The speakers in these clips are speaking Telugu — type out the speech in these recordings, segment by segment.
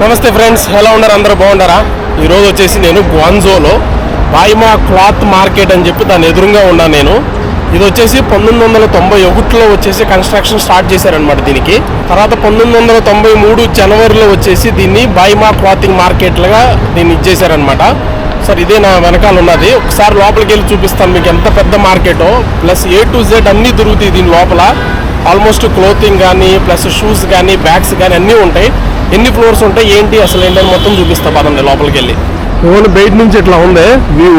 నమస్తే ఫ్రెండ్స్, ఎలా ఉన్నారు? అందరూ బాగుంటారా? ఈరోజు వచ్చేసి నేను గ్వాంజోలో బాయిమా క్లాత్ మార్కెట్ అని చెప్పి దాని ఎదురుగా ఉన్నాను నేను. ఇది వచ్చేసి 1991లో వచ్చేసి కన్స్ట్రక్షన్ స్టార్ట్ చేశారనమాట దీనికి. తర్వాత 1993 జనవరిలో వచ్చేసి దీన్ని బాయిమా క్లాతింగ్ మార్కెట్లుగా దీన్ని ఇచ్చేసారనమాట. సార్ ఇదే నా వెనకాల ఉన్నది. ఒకసారి లోపలికి వెళ్ళి చూపిస్తాను మీకు ఎంత పెద్ద మార్కెటో. ప్లస్ A to Z అన్నీ దొరుకుతాయి దీని లోపల. ఆల్మోస్ట్ క్లోతింగ్ కానీ ప్లస్ షూస్ కానీ బ్యాగ్స్ కానీ అన్నీ ఉంటాయి. ఎన్ని ఫ్లోర్స్ ఉంటాయి ఏంటి అసలు ఏంటని మొత్తం చూపిస్తా పదండి లోపలికి వెళ్ళి. ఓన్లీ బయట నుంచి ఇట్లా ఉంది వ్యూ.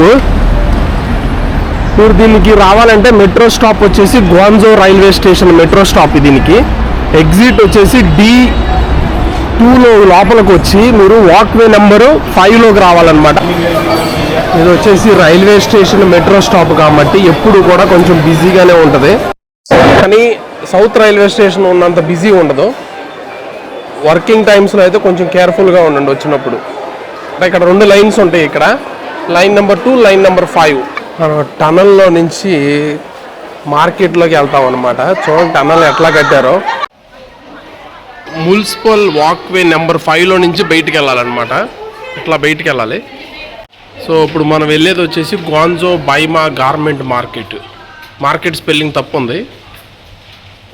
మీరు దీనికి రావాలంటే మెట్రో స్టాప్ వచ్చేసి గ్వాంజో రైల్వే స్టేషన్ మెట్రో స్టాప్. దీనికి ఎగ్జిట్ వచ్చేసి D2లో లోపలికి వచ్చి మీరు వాక్వే నెంబరు 5లోకి రావాలన్నమాట. ఇది వచ్చేసి రైల్వే స్టేషన్ మెట్రో స్టాప్ కాబట్టి ఎప్పుడు కూడా కొంచెం బిజీగానే ఉంటుంది. కానీ సౌత్ రైల్వే స్టేషన్ ఉన్నంత బిజీ ఉండదు. వర్కింగ్ టైమ్స్లో అయితే కొంచెం కేర్ఫుల్గా ఉండండి వచ్చినప్పుడు. అంటే ఇక్కడ 2 లైన్స్ ఉంటాయి. ఇక్కడ లైన్ నెంబర్ 2, లైన్ నెంబర్ 5. టనల్లో నుంచి మార్కెట్లోకి వెళ్తాం అనమాట. చూడండి టనల్ ఎట్లా కట్టారో. మున్సిపల్ వాక్వే నెంబర్ 5లో నుంచి బయటికి వెళ్ళాలన్నమాట. ఇట్లా బయటికి వెళ్ళాలి. సో ఇప్పుడు మనం వెళ్ళేది వచ్చేసి గ్వాంజో బాయిమా గార్మెంట్ మార్కెట్. మార్కెట్ స్పెల్లింగ్ తప్పు ఉంది.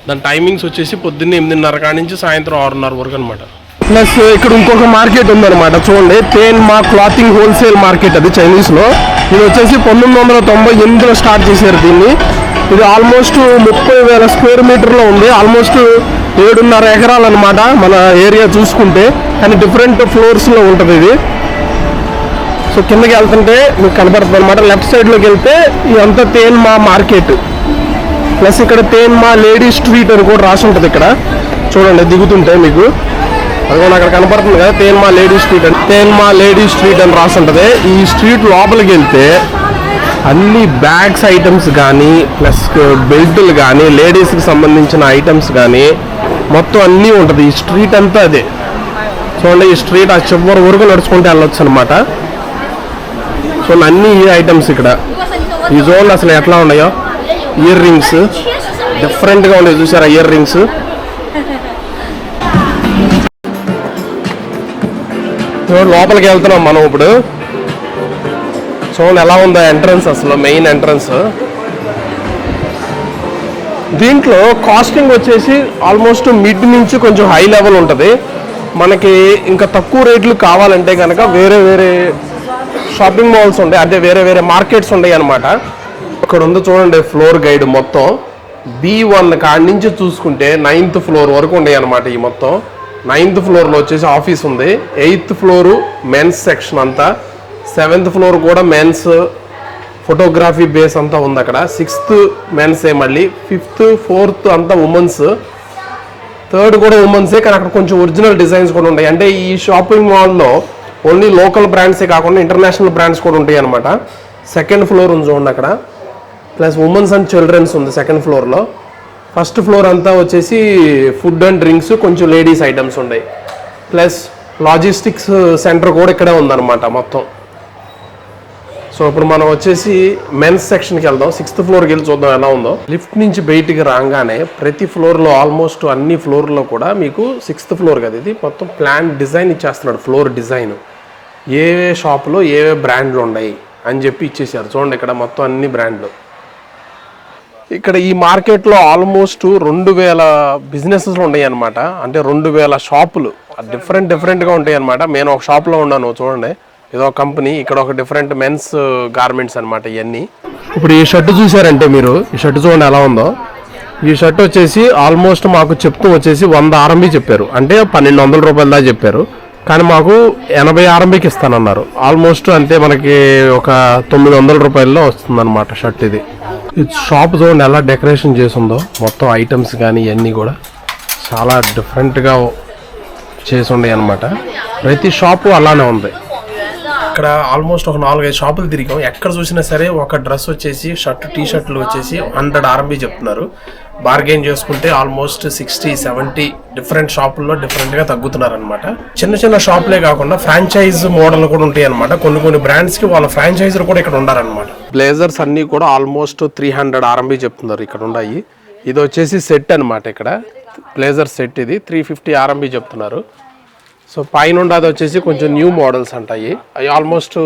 దాని టైమింగ్స్ వచ్చేసి పొద్దున్నే 8:30 కాడి నుంచి సాయంత్రం 6:30 వరకు అనమాట. ప్లస్ ఇక్కడ ఇంకొక మార్కెట్ ఉందన్నమాట. చూడండి తేన్మా క్లాతింగ్ హోల్సేల్ మార్కెట్, అది చైనీస్లో. ఇది వచ్చేసి 1998లో స్టార్ట్ చేశారు దీన్ని. ఇది ఆల్మోస్ట్ 30,000 స్క్వేర్ మీటర్లో ఉంది. ఆల్మోస్ట్ 7.5 ఎకరాలు అనమాట మన ఏరియా చూసుకుంటే. కానీ డిఫరెంట్ ఫ్లోర్స్లో ఉంటుంది ఇది. సో కిందకి వెళ్తుంటే మీకు కనపడుతుంది అనమాట. లెఫ్ట్ సైడ్లోకి వెళ్తే ఇదంతా తేన్మా మార్కెట్. ప్లస్ ఇక్కడ తేన్మా లేడీ స్ట్రీట్ అని కూడా రాసి ఉంటుంది. ఇక్కడ చూడండి దిగుతుంటే మీకు అది కూడా అక్కడ కనపడుతుంది కదా, తేన్మా లేడీ స్ట్రీట్ అని. తేన్మా లేడీ స్ట్రీట్ అని రాసి ఉంటుంది. ఈ స్ట్రీట్ లోపలికి వెళ్తే అన్ని బ్యాగ్స్ ఐటమ్స్ కానీ ప్లస్ బెల్టులు కానీ లేడీస్కి సంబంధించిన ఐటమ్స్ కానీ మొత్తం అన్నీ ఉంటుంది. ఈ స్ట్రీట్ అంతా అదే. చూడండి ఈ స్ట్రీట్ ఆ చివరి వరకు నడుచుకుంటే వెళ్ళొచ్చు అనమాట. చూడండి అన్ని ఈ ఐటమ్స్ ఇక్కడ. ఈ జోన్ అసలు ఎట్లా ఉన్నాయో. ఇయర్ రింగ్స్ డిఫరెంట్గా ఉండేవి చూసారా, ఇయర్ రింగ్స్. లోపలికి వెళ్తున్నాం మనం ఇప్పుడు. చూడండి ఎలా ఉందో ఎంట్రన్స్, అసలు మెయిన్ ఎంట్రన్స్. దీంట్లో కాస్టింగ్ వచ్చేసి ఆల్మోస్ట్ మిడ్ నుంచి కొంచెం హై లెవెల్ ఉంటుంది. మనకి ఇంకా తక్కువ రేట్లు కావాలంటే కనుక వేరే వేరే షాపింగ్ మాల్స్ ఉంటాయి, అంటే వేరే వేరే మార్కెట్స్ ఉంటాయి అన్నమాట. ఇక్కడ ఉంది చూడండి ఫ్లోర్ గైడ్ మొత్తం. B1 కాడి నుంచి చూసుకుంటే 9th ఫ్లోర్ వరకు ఉన్నాయి అనమాట. ఈ మొత్తం 9th ఫ్లోర్లో వచ్చేసి ఆఫీస్ ఉంది. 8th ఫ్లోరు మెన్స్ సెక్షన్ అంతా. 7th ఫ్లోర్ కూడా మెన్స్ ఫోటోగ్రఫీ బేస్ అంతా ఉంది అక్కడ. 6th మెన్సే, మళ్ళీ 5th 4th అంతా ఉమెన్స్, 3rd కూడా ఉమెన్సే. కానీ అక్కడ కొంచెం ఒరిజినల్ డిజైన్స్ కూడా ఉంటాయి. అంటే ఈ షాపింగ్ మాల్లో ఓన్లీ లోకల్ బ్రాండ్సే కాకుండా ఇంటర్నేషనల్ బ్రాండ్స్ కూడా ఉంటాయి అనమాట. 2nd ఫ్లోర్ ఉంది చూడండి అక్కడ. ప్లస్ ఉమెన్స్ అండ్ చిల్డ్రన్స్ ఉంది 2nd ఫ్లోర్లో. 1st ఫ్లోర్ అంతా వచ్చేసి ఫుడ్ అండ్ డ్రింక్స్, కొంచెం లేడీస్ ఐటమ్స్ ఉన్నాయి. ప్లస్ లాజిస్టిక్స్ సెంటర్ కూడా ఇక్కడే ఉందన్నమాట మొత్తం. సో ఇప్పుడు మనం వచ్చేసి మెన్స్ సెక్షన్కి వెళ్దాం. 6th ఫ్లోర్కి వెళ్ళి చూద్దాం ఎలా ఉందో. లిఫ్ట్ నుంచి బయటికి రాగానే ప్రతి ఫ్లోర్లో ఆల్మోస్ట్ అన్ని ఫ్లోర్లో కూడా మీకు 6th ఫ్లోర్ కదా ఇది, మొత్తం ప్లాన్ డిజైన్ ఇచ్చేస్తున్నాడు. ఫ్లోర్ డిజైన్ ఏ షాప్లో ఏ బ్రాండ్లు ఉన్నాయి అని చెప్పి ఇచ్చేసారు. చూడండి ఇక్కడ మొత్తం అన్ని బ్రాండ్లు. ఇక్కడ ఈ మార్కెట్లో ఆల్మోస్ట్ 2,000 బిజినెసెస్లు ఉన్నాయి అనమాట. అంటే 2,000 షాపులు డిఫరెంట్గా ఉంటాయి అనమాట. నేను ఒక షాప్లో ఉన్నాను చూడండి, ఇదో కంపెనీ. ఇక్కడ ఒక డిఫరెంట్ మెన్స్ గార్మెంట్స్ అనమాట ఇవన్నీ. ఇప్పుడు ఈ షర్ట్ చూసారంటే మీరు, ఈ షర్ట్ చూడండి ఎలా ఉందో. ఈ షర్ట్ వచ్చేసి ఆల్మోస్ట్ మాకు చెప్తూ వచ్చేసి 100 RMB చెప్పారు, అంటే 1,200 రూపాయల దాకా చెప్పారు. కానీ మాకు 80 RMBకి ఇస్తానన్నారు. ఆల్మోస్ట్ అంటే మనకి ఒక 900 రూపాయల్లో వస్తుందన్నమాట షర్ట్ ఇది. ఈ షాప్ చూడండి ఎలా డెకరేషన్ చేసిందో. మొత్తం ఐటమ్స్ కానీ ఇవన్నీ కూడా చాలా డిఫరెంట్గా చేసి ఉన్నాయి అనమాట. ప్రతి షాపు అలానే ఉంది. ఇక్కడ ఆల్మోస్ట్ ఒక 4-5 షాపులు తిరిగాం. ఎక్కడ చూసినా సరే ఒక డ్రెస్ వచ్చేసి టీ షర్ట్లు వచ్చేసి 100 RMB చెప్తున్నారు. బార్గెయిన్ చేసుకుంటే ఆల్మోస్ట్ 60-70 డిఫరెంట్ షాపుల్లో డిఫరెంట్గా తగ్గుతున్నారు అనమాట. చిన్న చిన్న షాపులే కాకుండా ఫ్రాంచైజ్ మోడల్ కూడా ఉంటాయి అనమాట. కొన్ని బ్రాండ్స్కి వాళ్ళ ఫ్రాంచైజర్ కూడా ఇక్కడ ఉండారనమాట. బ్లేజర్స్ అన్నీ కూడా ఆల్మోస్ట్ 300 RMB చెప్తున్నారు ఇక్కడ ఉన్నాయి. ఇది వచ్చేసి సెట్ అనమాట. ఇక్కడ బ్లేజర్ సెట్ ఇది 350 RMB చెప్తున్నారు. సో పైన అది వచ్చేసి కొంచెం న్యూ మోడల్స్ అంటాయి. అవి ఆల్మోస్ట్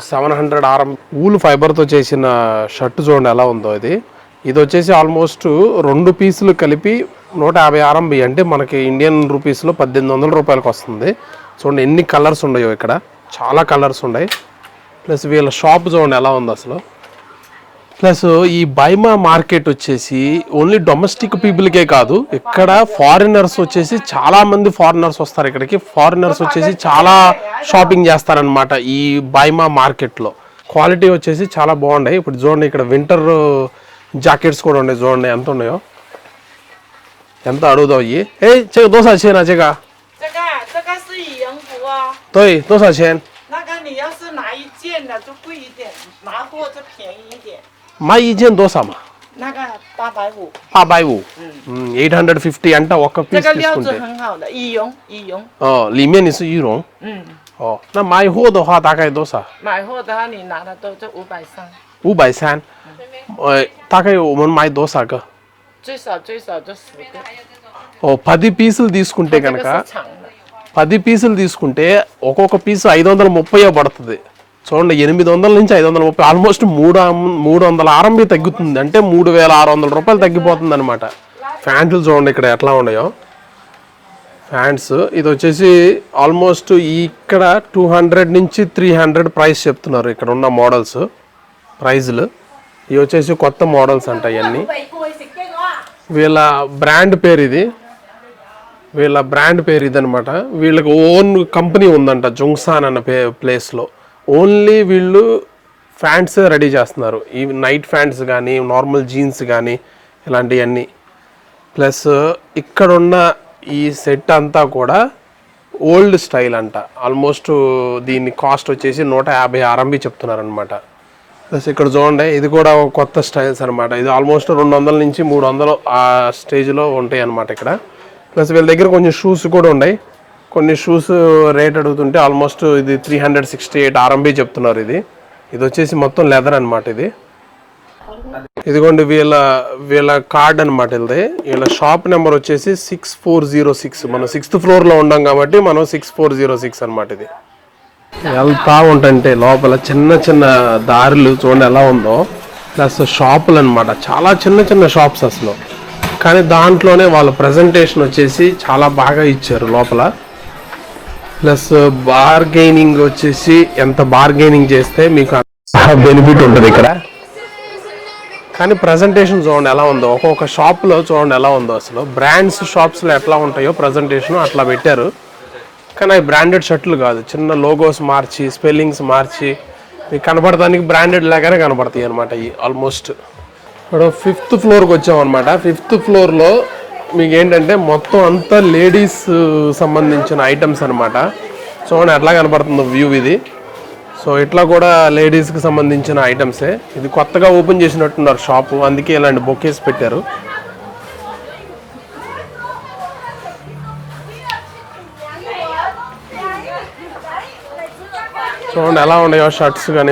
700 RM వూల్ ఫైబర్తో చేసిన షర్ట్ చూడండి ఎలా ఉందో ఇది. ఇది వచ్చేసి ఆల్మోస్ట్ 2 పీసులు కలిపి 150 RMB అంటే మనకి ఇండియన్ రూపీస్లో 1800 రూపాయలకు వస్తుంది. చూడండి ఎన్ని కలర్స్ ఉన్నాయో ఇక్కడ, చాలా కలర్స్ ఉన్నాయి. ప్లస్ వీళ్ళ షాప్ చూడండి ఎలా ఉంది అసలు. ప్లస్ ఈ బైమా మార్కెట్ వచ్చేసి ఓన్లీ డొమెస్టిక్ పీపుల్కే కాదు, ఇక్కడ ఫారినర్స్ వచ్చేసి చాలా మంది ఫారినర్స్ వస్తారు ఇక్కడికి. ఫారినర్స్ వచ్చేసి చాలా షాపింగ్ చేస్తారనమాట ఈ బైమా మార్కెట్లో. క్వాలిటీ వచ్చేసి చాలా బాగున్నాయి. ఇప్పుడు చూడండి ఇక్కడ వింటర్ జాకెట్స్ కూడా ఉన్నాయి, చూడండి ఎంత ఉన్నాయో, ఎంత అడుగుదావు ఇవి. ఏ చెగ దోసా చేనా చెగ对多少钱那个你要是拿一件的就贵一点，拿货就便宜一点。买一件多少嘛？那个850。850。850అంట ఒక పీస్ తీసుకుంటే.这个料子很好的，羽绒，羽绒。哦，里面你是羽绒。哦，那买货的话大概多少？买货的话，你拿的都就530。530。大概我们买多少个？最少就10个。ఓ 10 పీసులు తీసుకుంటే కనుక 10 పీసులు తీసుకుంటే ఒక్కొక్క పీసు 530 పడుతుంది. చూడండి 800 నుంచి 530, ఆల్మోస్ట్ 300 RMB తగ్గుతుంది. అంటే 3600 రూపాయలు తగ్గిపోతుంది అనమాట. ఫ్యాంట్లు చూడండి ఇక్కడ ఎట్లా ఉన్నాయో ఫ్యాంట్స్. ఇది వచ్చేసి ఆల్మోస్ట్ ఇక్కడ 200 నుంచి 300 ప్రైస్ చెప్తున్నారు ఇక్కడ ఉన్న మోడల్స్ ప్రైజులు. ఇవి వచ్చేసి కొత్త మోడల్స్ అంట ఇవన్నీ. వీళ్ళ బ్రాండ్ పేరు ఇది, అనమాట. వీళ్ళకి ఓన్ కంపెనీ ఉందంట జుంగ్సాన్ అన్న ప్లేస్లో. ఓన్లీ వీళ్ళు ఫ్యాంట్స్ రెడీ చేస్తున్నారు, ఈ నైట్ ఫ్యాంట్స్ కానీ నార్మల్ జీన్స్ కానీ ఇలాంటివన్నీ. ప్లస్ ఇక్కడున్న ఈ సెట్ అంతా కూడా ఓల్డ్ స్టైల్ అంట. ఆల్మోస్ట్ దీని కాస్ట్ వచ్చేసి 150 RMB చెప్తున్నారు అనమాట. ప్లస్ ఇక్కడ చూడండి ఇది కూడా కొత్త స్టైల్స్ అనమాట. ఇది ఆల్మోస్ట్ 200 నుంచి 300 ఆ స్టేజ్లో ఉంటాయి అనమాట ఇక్కడ. ప్లస్ వీళ్ళ దగ్గర కొంచెం షూస్ కూడా ఉన్నాయి. కొన్ని షూస్ రేట్ అడుగుతుంటే ఆల్మోస్ట్ ఇది 368 RMB చెప్తున్నారు. ఇది వచ్చేసి మొత్తం లెదర్ అనమాట. ఇదిగోండి వీళ్ళ కార్డ్ అనమాట. వీళ్ళ షాప్ నెంబర్ వచ్చేసి 6406. మనం 6th ఫ్లోర్లో ఉన్నాం కాబట్టి మనం 6406 అనమాట. ఇది వెళ్తా ఉంటుంటే లోపల చిన్న చిన్న దారులు చూడండి ఎలా ఉందో. ప్లస్ షాపులు అనమాట, చాలా చిన్న చిన్న షాప్స్ అసలు. కానీ దాంట్లోనే వాళ్ళ ప్రజెంటేషన్ వచ్చేసి చాలా బాగా ఇచ్చారు లోపల. ప్లస్ బార్గెనింగ్ వచ్చేసి ఎంత బార్గెనింగ్ చేస్తే మీకు బెనిఫిట్ ఉంటుంది ఇక్కడ. కానీ ప్రజెంటేషన్ చూడండి ఎలా ఉందో, ఒక్కొక్క షాప్లో చూడండి ఎలా ఉందో అసలు. బ్రాండ్స్ షాప్స్లో ఎట్లా ఉంటాయో ప్రజెంటేషన్ అట్లా పెట్టారు. కానీ అవి బ్రాండెడ్ షర్ట్లు కాదు, చిన్న లోగోస్ మార్చి స్పెల్లింగ్స్ మార్చి మీకు కనపడటానికి బ్రాండెడ్ లాగానే కనపడతాయి అనమాట ఇవి ఆల్మోస్ట్. ఇప్పుడు 5th ఫ్లోర్కి వచ్చామన్నమాట. 5th ఫ్లోర్లో మీకు ఏంటంటే మొత్తం అంతా లేడీస్ సంబంధించిన ఐటమ్స్ అనమాట. చూడండి ఎట్లా కనపడుతుందో వ్యూ ఇది. సో ఇట్లా కూడా లేడీస్కి సంబంధించిన ఐటమ్సే. ఇది కొత్తగా ఓపెన్ చేసినట్టున్నారు షాపు, అందుకే ఇలాంటి బొకేస్ పెట్టారు. చూడండి ఎలా ఉన్నాయో షర్ట్స్ కానీ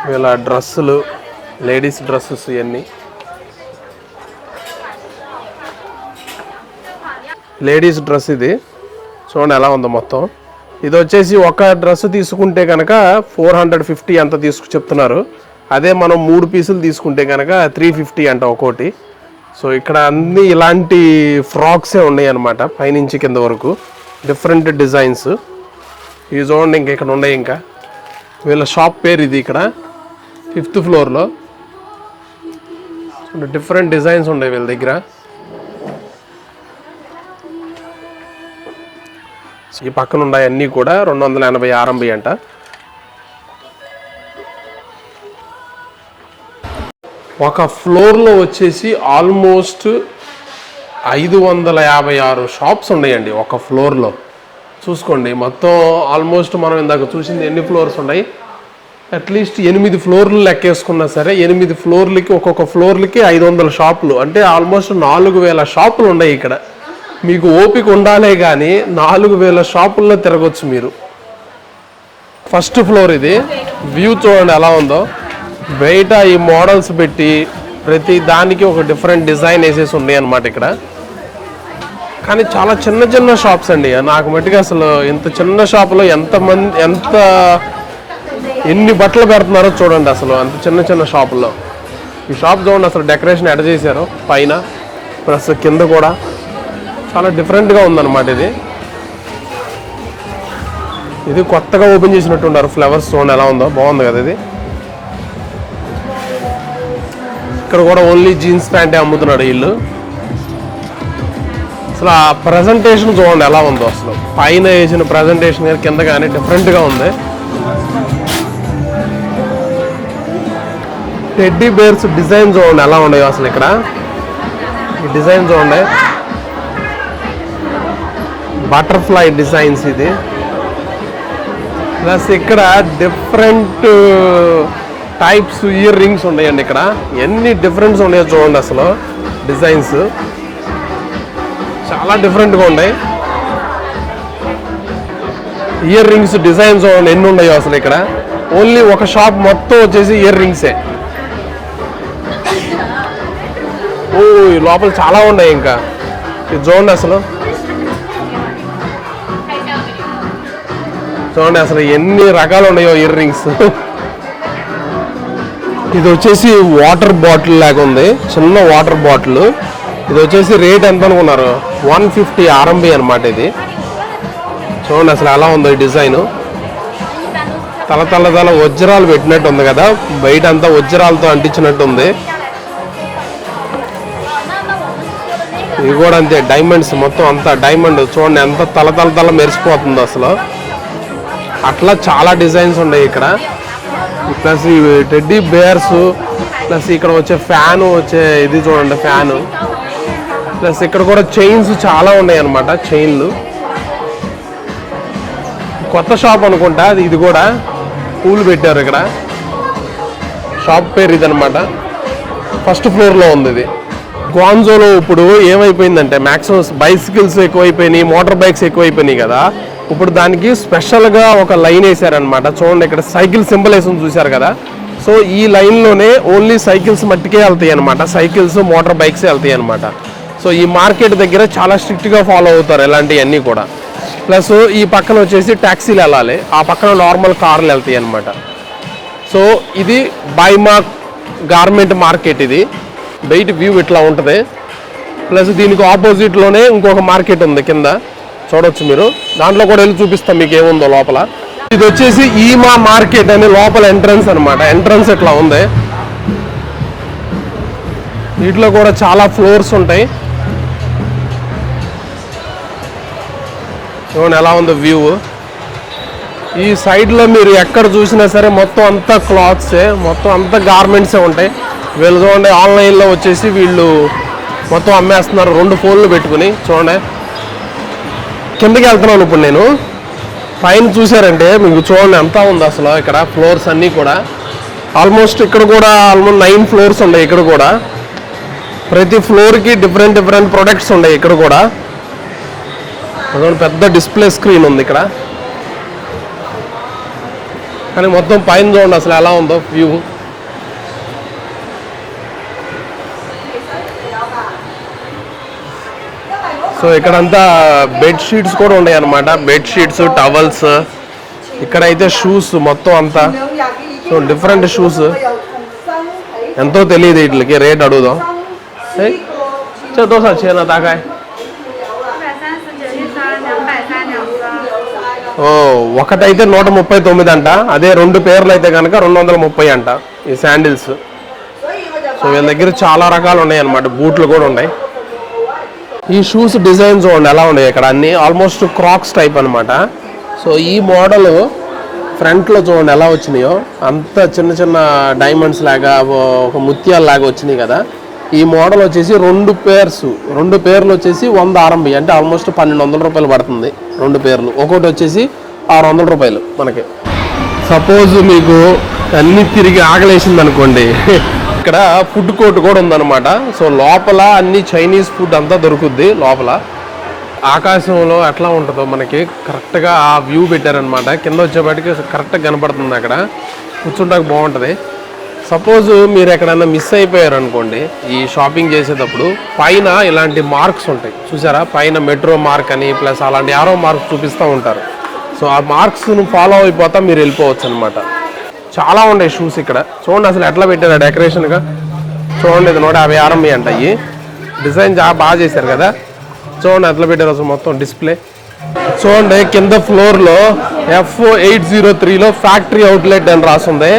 వీళ్ళ డ్రెస్సులు, లేడీస్ డ్రెస్సెస్ ఇవన్నీ. లేడీస్ డ్రెస్ ఇది చూడండి ఎలా ఉందో మొత్తం. ఇది వచ్చేసి ఒక డ్రెస్ తీసుకుంటే కనుక 450 అంత చెప్తున్నారు. అదే మనం 3 పీసులు తీసుకుంటే కనుక 350 అంట ఒక్కోటి. సో ఇక్కడ అన్ని ఇలాంటి ఫ్రాక్సే ఉన్నాయి అన్నమాట, పైనుంచి కింద వరకు డిఫరెంట్ డిజైన్స్. ఇవి చూడండి ఇంకా ఇక్కడ ఉన్నాయి. ఇంకా వీళ్ళ షాప్ పేరు ఇది. ఇక్కడ 5th ఫ్లోర్లో డిఫరెంట్ డిజైన్స్ ఉన్నాయి వీళ్ళ దగ్గర. ఈ పక్కన ఉన్నాయి అన్నీ కూడా 280 RMB అంట. ఒక ఫ్లోర్లో వచ్చేసి ఆల్మోస్ట్ 556 షాప్స్ ఉన్నాయండి ఒక ఫ్లోర్లో. చూసుకోండి మొత్తం ఆల్మోస్ట్ మనం ఇందాక చూసింది ఎన్ని ఫ్లోర్స్ ఉన్నాయి, అట్లీస్ట్ 8 ఫ్లోర్లు లెక్కేసుకున్నా సరే 8 ఫ్లోర్లకి ఒక్కొక్క ఫ్లోర్లకి 500 షాపులు, అంటే ఆల్మోస్ట్ 4000 షాపులు ఉన్నాయి ఇక్కడ. మీకు ఓపిక ఉండాలే కానీ 4000 షాపుల్లో తిరగొచ్చు మీరు. ఫస్ట్ ఫ్లోర్ ఇది. వ్యూ చూడండి ఎలా ఉందో. బయట ఈ మోడల్స్ పెట్టి ప్రతి దానికి ఒక డిఫరెంట్ డిజైన్ వేసేసి ఉన్నాయి అన్నమాట ఇక్కడ. కానీ చాలా చిన్న చిన్న షాప్స్ అండి. నాకు మట్టుగా అసలు ఇంత చిన్న షాపులో ఎన్ని బట్టలు పెడుతున్నారో చూడండి. అసలు అంత చిన్న చిన్న షాపుల్లో ఈ షాప్ చూడండి. అసలు డెకరేషన్ ఎడ చేశారు పైన ప్లస్ కింద కూడా చాలా డిఫరెంట్గా ఉందన్నమాట. ఇది కొత్తగా ఓపెన్ చేసినట్టున్నారు. ఫ్లవర్స్ చూడండి ఎలా ఉందో, బాగుంది కదా ఇది. ఇక్కడ కూడా ఓన్లీ జీన్స్ ప్యాంటే అమ్ముతున్నాడు వీళ్ళు. అసలు ఆ ప్రజెంటేషన్ చూడండి ఎలా ఉందో. అసలు పైన వేసిన ప్రజెంటేషన్ కానీ కింద కానీ డిఫరెంట్గా ఉంది. టెడ్డీ బేర్స్ డిజైన్ చూడండి ఎలా ఉన్నాయో అసలు. ఇక్కడ ఈ డిజైన్ చూడండి, బటర్ఫ్లై డిజైన్స్ ఇది. ప్లస్ ఇక్కడ డిఫరెంట్ టైప్స్ ఇయర్ రింగ్స్ ఉన్నాయండి. ఇక్కడ ఎన్ని డిఫరెన్స్ ఉన్నాయో చూడండి. అసలు డిజైన్స్ చాలా డిఫరెంట్గా ఉన్నాయి. ఇయర్ రింగ్స్ డిజైన్స్ చూడండి ఎన్ని ఉన్నాయో అసలు. ఇక్కడ ఓన్లీ ఒక షాప్ మొత్తం వచ్చేసి ఇయర్ రింగ్సే. ఓ లోపల చాలా ఉన్నాయి. ఇంకా ఇది చూడండి అసలు, చూడండి అసలు ఎన్ని రకాలు ఉన్నాయో ఇయర్ రింగ్స్. ఇది వచ్చేసి వాటర్ బాటిల్ లాగా ఉంది, చిన్న వాటర్ బాటిల్. ఇది వచ్చేసి రేట్ ఎంత అనుకున్నారు? 150 RMB అనమాట. ఇది చూడండి అసలు ఎలా ఉందో ఈ డిజైన్. తల వజ్రాలు పెట్టినట్టు ఉంది కదా, బయట అంతా వజ్రాలతో అంటించినట్టు ఉంది. ఇది కూడా అంతే, డైమండ్స్ మొత్తం అంతా డైమండ్. చూడండి ఎంత తల మెరిసిపోతుందో అసలు. అట్లా చాలా డిజైన్స్ ఉన్నాయి ఇక్కడ. ప్లస్ ఈ టెడ్డీ బేర్స్, ప్లస్ ఇక్కడ వచ్చే ఫ్యాన్ వచ్చే ఇది చూడండి ఫ్యాను. ప్లస్ ఇక్కడ కూడా చైన్స్ చాలా ఉన్నాయి అన్నమాట, చైన్లు. కొత్త షాప్ అనుకుంటా ఇది కూడా, పూలు పెట్టారు ఇక్కడ. షాప్ పేరు ఇది అనమాట. ఫస్ట్ ఫ్లోర్లో ఉంది ఇది. గ్వాంజోలో ఇప్పుడు ఏమైపోయిందంటే మ్యాక్సిమం బైసికల్స్ ఎక్కువైపోయినాయి, మోటార్ బైక్స్ ఎక్కువైపోయినాయి కదా. ఇప్పుడు దానికి స్పెషల్గా ఒక లైన్ వేసారనమాట. చూడండి ఇక్కడ సైకిల్ సింబల్ వేసి చూశారు కదా. సో ఈ లైన్లోనే ఓన్లీ సైకిల్స్ మట్టికే వెళ్తాయి అనమాట, సైకిల్స్ మోటార్ బైక్సే వెళ్తాయి అనమాట. సో ఈ మార్కెట్ దగ్గర చాలా స్ట్రిక్ట్గా ఫాలో అవుతారు ఇలాంటివన్నీ కూడా. ప్లస్ ఈ పక్కన వచ్చేసి ట్యాక్సీలు వెళ్ళాలి, ఆ పక్కన నార్మల్ కార్లు వెళ్తాయి అనమాట. సో ఇది బైమా గార్మెంట్ మార్కెట్. ఇది బయట వ్యూ ఇట్లా ఉంటుంది. ప్లస్ దీనికి ఆపోజిట్లోనే ఇంకొక మార్కెట్ ఉంది కింద, చూడొచ్చు మీరు. దాంట్లో కూడా వెళ్ళి చూపిస్తాం మీకు ఏముందో లోపల. ఇది వచ్చేసి ఈమా మార్కెట్ అని లోపల ఎంట్రన్స్ అనమాట. ఎంట్రన్స్ ఇట్లా ఉంది. వీటిలో కూడా చాలా ఫ్లోర్స్ ఉంటాయి. చూడండి ఎలా ఉందో వ్యూ. ఈ సైడ్లో మీరు ఎక్కడ చూసినా సరే మొత్తం అంతా క్లాత్సే, మొత్తం అంతా గార్మెంట్సే ఉంటాయి. వీళ్ళు చూడండి ఆన్లైన్లో వచ్చేసి వీళ్ళు మొత్తం అమ్మేస్తున్నారు 2 ఫోన్లు పెట్టుకుని. చూడండి కిందకి వెళ్తున్నాను ఇప్పుడు నేను. పైన చూసారంటే మీకు చూడండి ఎంత ఉంది అసలు. ఇక్కడ ఫ్లోర్స్ అన్నీ కూడా ఆల్మోస్ట్ ఇక్కడ కూడా 9 ఫ్లోర్స్ ఉన్నాయి. ఇక్కడ కూడా ప్రతి ఫ్లోర్కి డిఫరెంట్ ప్రొడక్ట్స్ ఉన్నాయి. ఇక్కడ కూడా పెద్ద డిస్ప్లే స్క్రీన్ ఉంది ఇక్కడ. కానీ మొత్తం పైన చూడండి అసలు ఎలా ఉందో వ్యూ. సో ఇక్కడంతా బెడ్షీట్స్ కూడా ఉన్నాయి అన్నమాట. Bedsheets, towels. ఇక్కడైతే షూస్ మొత్తం అంతా. సో డిఫరెంట్ షూస్ ఎంతో తెలియదు వీటికి. రేట్ అడుగుదాం. దోశ చేనా తాకాయ్. ఓ ఒకటైతే 139 అంట. అదే 2 పేర్లు అయితే కనుక 230 అంట ఈ శాండిల్స్. సో వీళ్ళ దగ్గర చాలా రకాలు ఉన్నాయి అన్నమాట. బూట్లు కూడా ఉన్నాయి. ఈ షూస్ డిజైన్ చూడండి ఎలా ఉన్నాయి. ఇక్కడ అన్ని ఆల్మోస్ట్ క్రాక్స్ టైప్ అనమాట. సో ఈ మోడల్ ఫ్రంట్లో చూడండి ఎలా వచ్చినాయో, అంత చిన్న డైమండ్స్ లాగా ఒక ముత్యాల లాగా వచ్చినాయి కదా. ఈ మోడల్ వచ్చేసి 2 పేర్లు వచ్చేసి 100 RMB, అంటే ఆల్మోస్ట్ 1200 రూపాయలు పడుతుంది 2 పేర్లు. ఒకటి వచ్చేసి 600 రూపాయలు మనకి. సపోజ్ మీకు అన్ని తిరిగి ఆకలేసింది అనుకోండి, ఇక్కడ ఫుడ్ కోర్ట్ కూడా ఉందన్నమాట. సో లోపల అన్ని చైనీస్ ఫుడ్ అంతా దొరుకుద్ది లోపల. ఆకాశంలో ఎట్లా ఉంటుందో మనకి కరెక్ట్గా ఆ వ్యూ పెట్టారనమాట. కింద వచ్చేపాటికి కరెక్ట్గా కనపడుతుంది. అక్కడ కూర్చుంటానికి బాగుంటుంది. సపోజ్ మీరు ఎక్కడైనా మిస్ అయిపోయారు అనుకోండి ఈ షాపింగ్ చేసేటప్పుడు పైన ఇలాంటి మార్క్స్ ఉంటాయి చూసారా, పైన మెట్రో మార్క్ అని ప్లస్ అలాంటి యారో మార్క్స్ చూపిస్తూ ఉంటారు. సో ఆ మార్క్స్ను ఫాలో అయిపోతా మీరు వెళ్ళిపోవచ్చు అనమాట. చాలా ఉన్నాయి షూస్ ఇక్కడ. చూడండి అసలు ఎట్లా పెట్టారు డెకరేషన్గా. చూడండి ఇది 150 RMB అంట. అయ్యి డిజైన్ బాగా చేశారు కదా. చూడండి ఎట్లా పెట్టారు అసలు మొత్తం డిస్ప్లే. చూడండి కింద ఫ్లోర్లో F803లో ఫ్యాక్టరీ అవుట్లెట్ అని రాస్తుంది.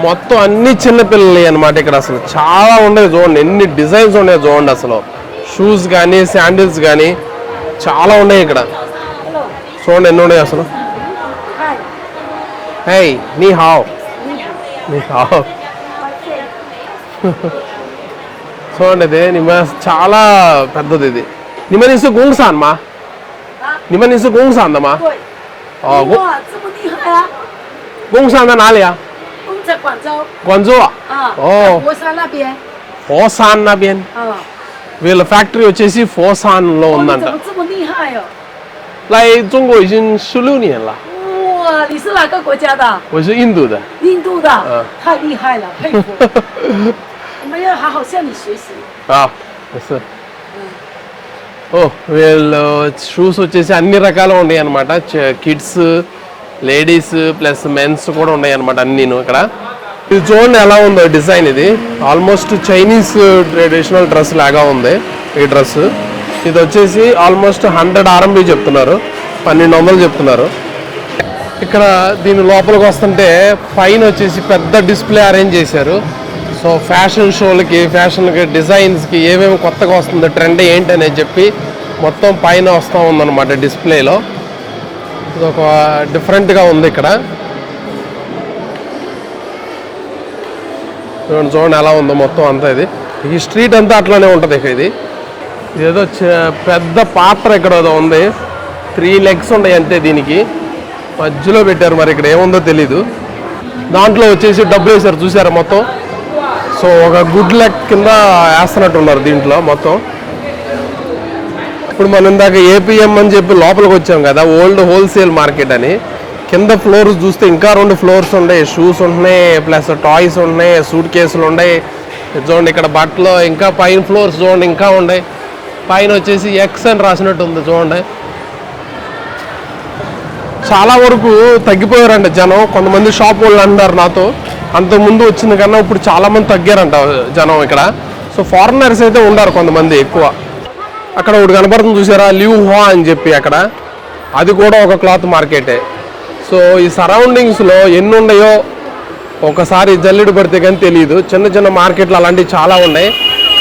మొత్తం అన్ని చిన్నపిల్లలు అనమాట ఇక్కడ. అసలు చాలా ఉన్నాయి చూడండి, ఎన్ని డిజైన్స్ ఉన్నాయి చూడండి. అసలు షూస్ కానీ శాండిల్స్ కానీ చాలా ఉన్నాయి ఇక్కడ. చూడండి ఎన్ని ఉన్నాయి అసలు. హే నీ హావ్ నీ హావ్. చూడండి ఇది చాలా పెద్దది. ఇది నిమనిసు గోంగ్సాన్ మా నిమనిసు గోంగ్సాన్ దమ్మా. గోంగ్సాన్ దా నాలియా? 在广州。广州啊？哦。佛山那边。佛山那边。వీళ్ళ ఫ్యాక్టరీ వచ్చేసి ఫోసాన్లో ఉందంట. 怎么这么厉害哦？来中国已经16年了。哇，你是哪个国家的？我是印度的。印度的。太厉害了，佩服。我们要好好向你学习。啊，是。ఓ వీళ్ళు షూస్ వచ్చేసి అన్ని రకాలు ఉన్నాయి అనమాట. కిడ్స్, లేడీస్ ప్లస్ మెన్స్ కూడా ఉన్నాయి అనమాట అన్నీను ఇక్కడ. ఇది చూడండి ఎలా ఉందో డిజైన్. ఇది ఆల్మోస్ట్ చైనీస్ ట్రెడిషనల్ డ్రెస్ లాగా ఉంది ఈ డ్రెస్. ఇది వచ్చేసి ఆల్మోస్ట్ 100 RMB చెప్తున్నారు, 1200 చెప్తున్నారు. ఇక్కడ దీని లోపలికి వస్తుంటే పైన వచ్చేసి పెద్ద డిస్ప్లే అరేంజ్ చేశారు. సో ఫ్యాషన్ షోలకి, ఫ్యాషన్కి, డిజైన్స్కి ఏమేమి కొత్తగా వస్తుందో ట్రెండ్ ఏంటి అనేది చెప్పి మొత్తం పైన వస్తూ ఉందన్నమాట డిస్ప్లేలో. ఇది ఒక డిఫరెంట్గా ఉంది ఇక్కడ. చూడండి ఎలా ఉందో మొత్తం అంతా. ఇది ఈ స్ట్రీట్ అంతా అట్లానే ఉంటుంది. ఇక ఇది ఏదో పెద్ద పాత్ర ఇక్కడ ఏదో ఉంది. 3 legs ఉన్నాయి అంతే. దీనికి మధ్యలో పెట్టారు, మరి ఇక్కడ ఏముందో తెలీదు. దాంట్లో వచ్చేసి డబ్బులు వేసారు చూసారా మొత్తం. సో ఒక గుడ్ లక్ కింద వేస్తున్నట్టు ఉన్నారు దీంట్లో మొత్తం. ఇప్పుడు మనం ఇందాక APM అని చెప్పి లోపలికి వచ్చాం కదా, ఓల్డ్ హోల్సేల్ మార్కెట్ అని. కింద ఫ్లోర్స్ చూస్తే ఇంకా 2 floors ఉన్నాయి. షూస్ ఉన్నాయి, ప్లస్ టాయ్స్ ఉన్నాయి, సూట్ కేసులు ఉన్నాయి. చూడండి ఇక్కడ బట్టలు. ఇంకా పైన ఫ్లోర్స్ చూడండి ఇంకా ఉన్నాయి. పైన వచ్చేసి X అని రాసినట్టు ఉంది చూడండి. చాలా వరకు తగ్గిపోయారంట జనం. కొంతమంది షాప్ వాళ్ళు అన్నారు నాతో, అంతకుముందు వచ్చిన కన్నా ఇప్పుడు చాలామంది తగ్గారంట జనం ఇక్కడ. సో ఫారినర్స్ అయితే ఉన్నారు కొంతమంది ఎక్కువ. అక్కడ ఒకటి కనపడుతుంది చూసారా, లివ్ హా అని చెప్పి అక్కడ. అది కూడా ఒక క్లాత్ మార్కెటే. సో ఈ సరౌండింగ్స్లో ఎన్ని ఉన్నాయో ఒకసారి జల్లెడు పడితే కానీ తెలియదు. చిన్న చిన్న మార్కెట్లు అలాంటివి చాలా ఉన్నాయి,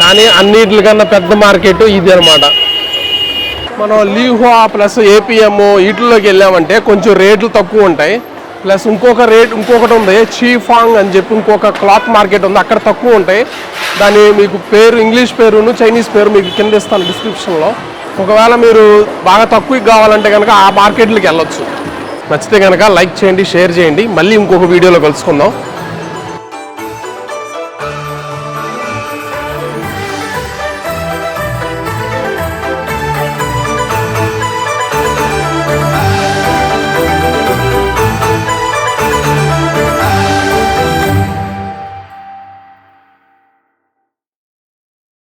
కానీ అన్నిటికన్నా పెద్ద మార్కెట్ ఇది అనమాట. మనం లీహువా ప్లస్ APM వీటిల్లోకి వెళ్ళామంటే కొంచెం రేట్లు తక్కువ ఉంటాయి. ప్లస్ ఇంకొకటి ఉంది చీఫాంగ్ అని చెప్పి ఇంకొక క్లాత్ మార్కెట్ ఉంది, అక్కడ తక్కువ ఉంటాయి. దాని మీకు పేరు ఇంగ్లీష్ పేరును చైనీస్ పేరు మీకు కింద ఇస్తాను డిస్క్రిప్షన్లో. ఒకవేళ మీరు బాగా తక్కువకి కావాలంటే కనుక ఆ మార్కెట్లకి వెళ్ళొచ్చు. నచ్చితే కనుక లైక్ చేయండి, షేర్ చేయండి. మళ్ళీ ఇంకొక వీడియోలో కలుసుకుందాం.